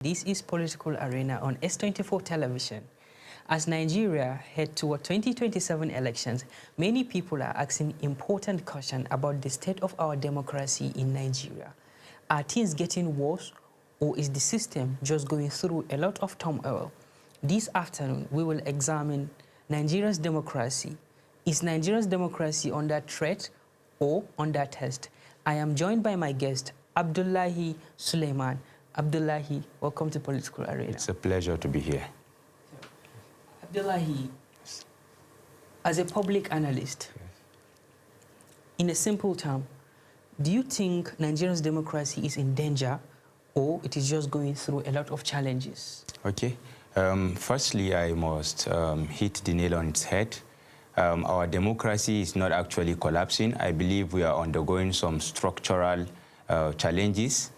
This is Political Arena on S24 Television. As Nigeria head toward 2027 elections, many people are asking important questions about the state of our democracy in Nigeria. Are things getting worse, or is the system just going through a lot of turmoil? This afternoon, we will examine Nigeria's democracy. Is Nigeria's democracy under threat or under test? I am joined by my guest, Abdullahi Suleiman. Abdullahi, welcome to Political Arena. It's a pleasure to be here. Abdullahi, as a public analyst, in a simple term, do you think Nigeria's democracy is in danger, or it is just going through a lot of challenges? Okay. Firstly, I must hit the nail on its head. Our democracy is not actually collapsing. I believe we are undergoing some structural challenges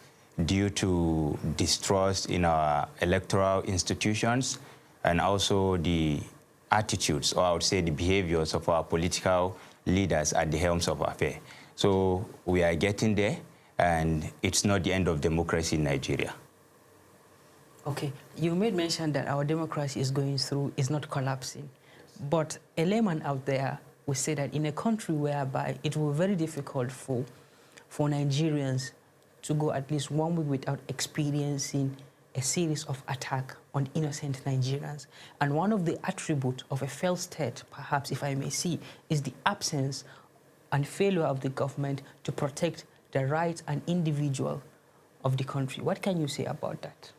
due to distrust in our electoral institutions and also the attitudes, or I would say the behaviors of our political leaders at the helms of affairs. So we are getting there, and it's not the end of democracy in Nigeria. Okay, you made mention that our democracy is not collapsing, but a layman out there will say that in a country whereby it will be very difficult for Nigerians to go at least 1 week without experiencing a series of attacks on innocent Nigerians. And one of the attributes of a failed state, perhaps if I may see, is the absence and failure of the government to protect the rights and individual of the country. What can you say about that?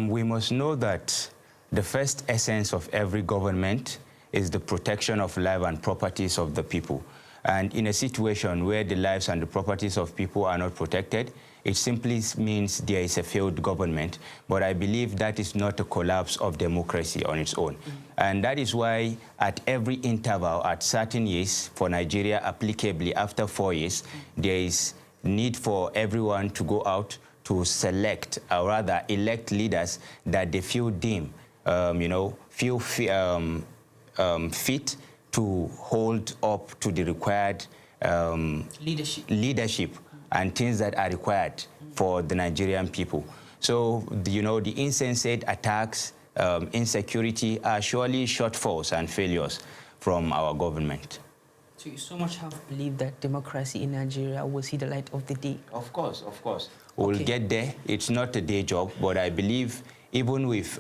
We must know that the first essence of every government is the protection of life and properties of the people. And in a situation where the lives and the properties of people are not protected, it simply means there is a failed government. But I believe that is not a collapse of democracy on its own. And that is why at every interval, at certain years, for Nigeria, applicably after 4 years, there is need for everyone to go out to select, or rather elect leaders that they feel deem, fit to hold up to the required leadership and things that are required for the Nigerian people. So, the insensate attacks, insecurity are surely shortfalls and failures from our government. So you so much have believed that democracy in Nigeria will see the light of the day? Of course. We'll get there. It's not a day job, but I believe even with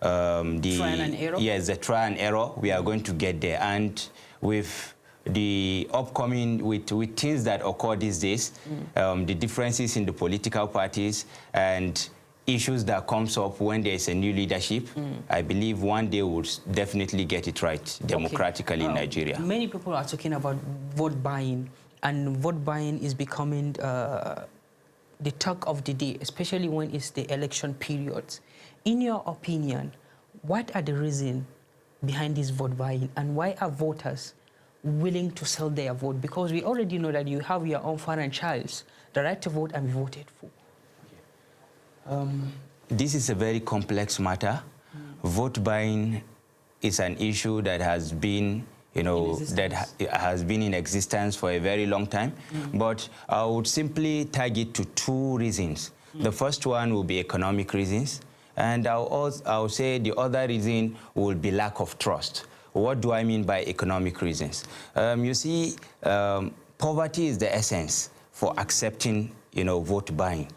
the trial and error? Yes, the trial and error, we are going to get there. And with the upcoming, with things that occur these days, the differences in the political parties and issues that comes up when there is a new leadership, I believe one day we'll definitely get it right democratically in Nigeria. Many people are talking about vote buying, and vote buying is becoming the talk of the day, especially when it's the election periods. In your opinion, what are the reasons behind this vote buying, and why are voters willing to sell their vote? Because we already know that you have your own foreign child, the right to vote and be voted for. This is a very complex matter. Vote buying is an issue that has been, has been in existence for a very long time. But I would simply tag it to 2 reasons. The first one will be economic reasons, and I'll say the other reason will be lack of trust. What do I mean by economic reasons? You see, poverty is the essence for accepting, vote buying.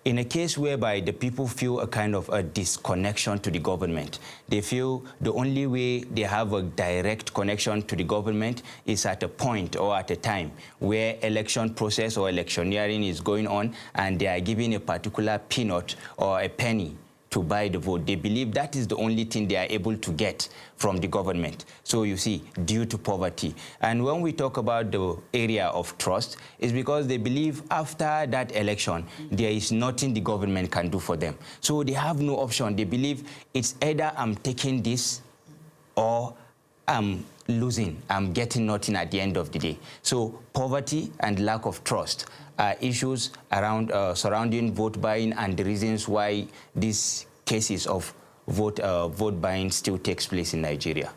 In a case whereby the people feel a kind of a disconnection to the government, they feel the only way they have a direct connection to the government is at a point or at a time where election process or electioneering is going on, and they are given a particular peanut or a penny to buy the vote. They believe that is the only thing they are able to get from the government. So you see, due to poverty. And when we talk about the area of trust, it's because they believe after that election, there is nothing the government can do for them. So they have no option. They believe it's either I'm taking this or I'm losing. I'm getting nothing at the end of the day. So poverty and lack of trust are issues around surrounding vote buying, and the reasons why these cases of vote buying still takes place in Nigeria.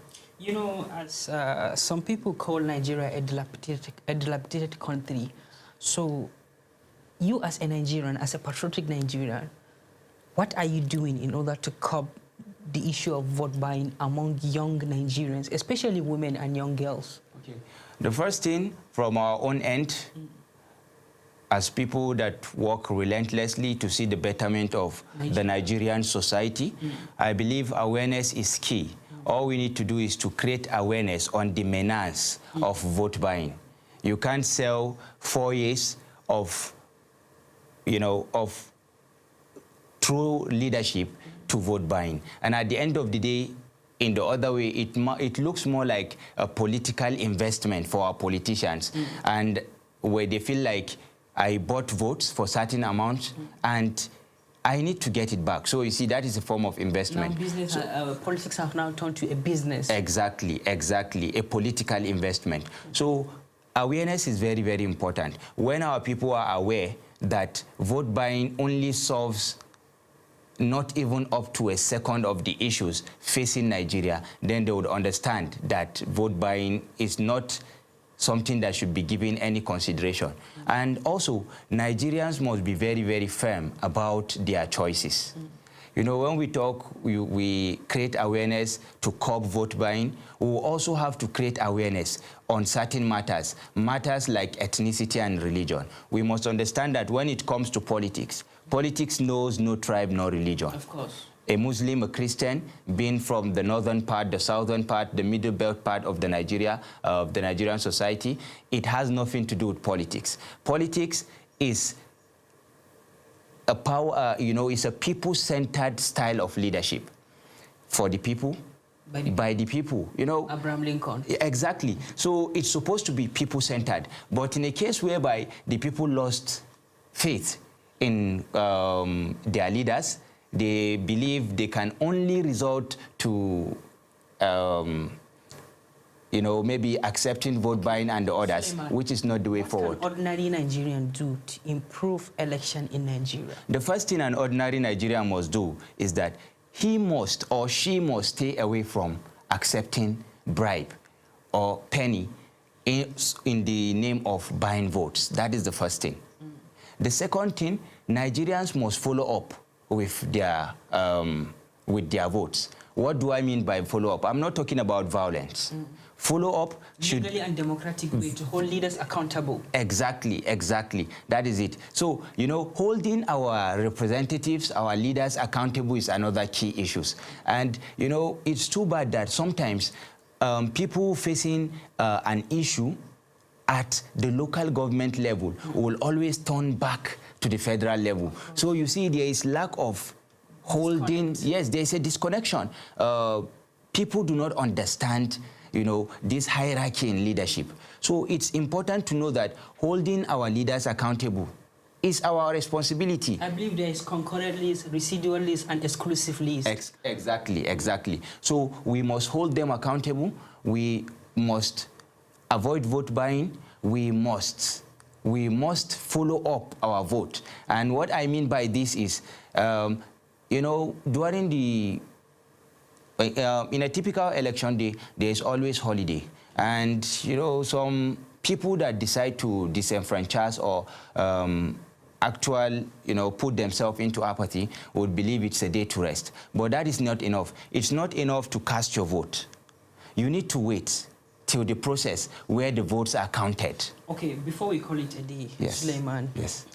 As some people call Nigeria a dilapidated country, so you as a Nigerian, as a patriotic Nigerian, What are you doing in order to curb the issue of vote buying among young Nigerians, especially women and young girls? Okay. The first thing from our own end, as people that work relentlessly to see the betterment of the Nigerian society, I believe awareness is key. All we need to do is to create awareness on the menace of vote buying. You can't sell 4 years of, of true leadership to vote buying. And at the end of the day, in the other way, it looks more like a political investment for our politicians, and where they feel like, I bought votes for certain amounts, and I need to get it back. So you see, that is a form of investment. Now business, politics have now turned to a business. Exactly, a political investment. So awareness is very, very important. When our people are aware that vote buying only solves not even up to a second of the issues facing Nigeria, then they would understand that vote buying is not something that should be given any consideration. And also, Nigerians must be very, very firm about their choices. When we talk, we create awareness to curb vote buying. We will also have to create awareness on certain matters like ethnicity and religion. We must understand that when it comes to politics, politics knows no tribe, no religion. Of course. A Muslim, a Christian, being from the northern part, the southern part, the middle belt part of the Nigerian society, it has nothing to do with politics. Politics is a power, it's a people-centered style of leadership for the people, by the people, Abraham Lincoln. Exactly. So it's supposed to be people-centered. But in a case whereby the people lost faith in their leaders, they believe they can only resort to, maybe accepting vote buying and the others, Suleiman, which is not the way forward. What can ordinary Nigerian do to improve election in Nigeria? The first thing an ordinary Nigerian must do is that he must or she must stay away from accepting bribe or penny in the name of buying votes. That is the first thing. The second thing, Nigerians must follow up with their votes. What do I mean by follow up? I'm not talking about violence. Follow up should... Legally and democratic way to hold leaders accountable. Exactly. That is it. So, holding our representatives, our leaders accountable is another key issue. And, it's too bad that sometimes people facing an issue at the local government level will always turn back to the federal level. So you see, there is lack of holding. Yes, there is a disconnection. People do not understand, this hierarchy in leadership. So it's important to know that holding our leaders accountable is our responsibility. I believe there is concurrent list, residual list, and exclusive list. Exactly. So we must hold them accountable. We must avoid vote buying. We must follow up our vote. And what I mean by this is, during the in a typical election day, there is always holiday, and some people that decide to disenfranchise or put themselves into apathy would believe it's a day to rest. But that is not enough. It's not enough to cast your vote. You need to wait till the process where the votes are counted. Okay, before we call it a day, yes. Suleiman. Yes.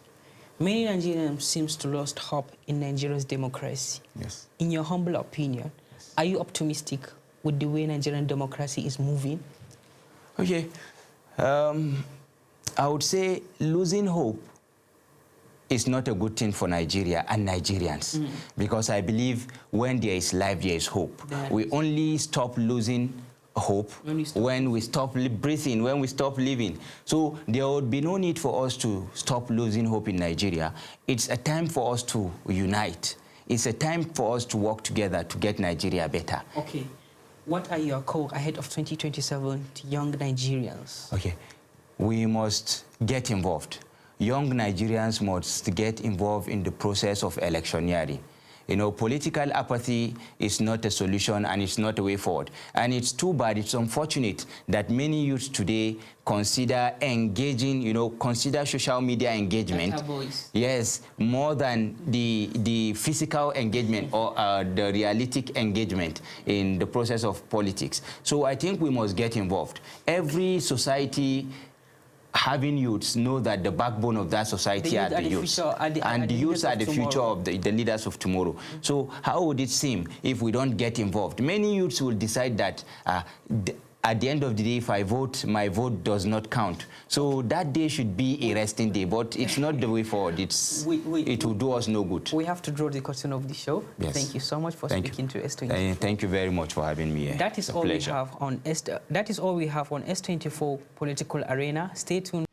Many Nigerians seem to lost hope in Nigeria's democracy. Yes. In your humble opinion, yes, are you optimistic with the way Nigerian democracy is moving? Okay. I would say losing hope is not a good thing for Nigeria and Nigerians, because I believe when there is life, there is hope. We only stop losing hope when we stop breathing, when we stop living. So there would be no need for us to stop losing hope in Nigeria. It's a time for us to unite. It's a time for us to work together to get Nigeria better. Okay. What are your calls ahead of 2027 to young Nigerians? Okay. We must get involved. Young Nigerians must get involved in the process of electioneering. political apathy is not a solution and it's not a way forward. And it's too bad, it's unfortunate that many youths today consider engaging, consider social media engagement, yes, more than the physical engagement or the realistic engagement in the process of politics. So I think we must get involved. Every society having youths know that the backbone of that society are the youths. And the youths are the future of the leaders of tomorrow. So how would it seem if we don't get involved? Many youths will decide that at the end of the day, if I vote, my vote does not count. So that day should be a resting day, but it's not the way forward. It will do us no good. We have to draw the curtain of the show. Yes. Thank you so much for speaking to S24. Thank you very much for having me here. That is all we have on S24 Political Arena. Stay tuned.